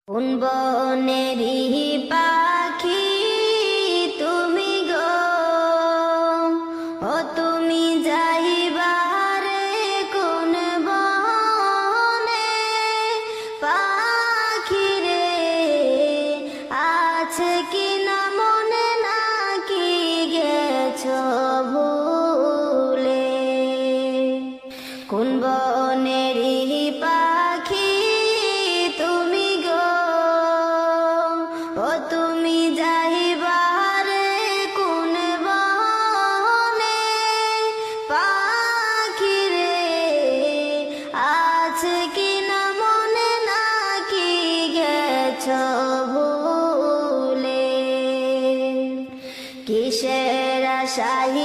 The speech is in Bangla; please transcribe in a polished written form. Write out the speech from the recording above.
কোন বনেরই পাখি তুমি গো, ও তুমি যাইবারে কোন বনে? পাখি রে আছে কি না মনে, নাকি গেছো ভুলে? কোন বনেরই পাখি তুমি গো, ও তুমি যাইবারে কোন বনে? পাখি রে আছে কি না মনে, নাকি গেছো ভুলে? কিসের আশায়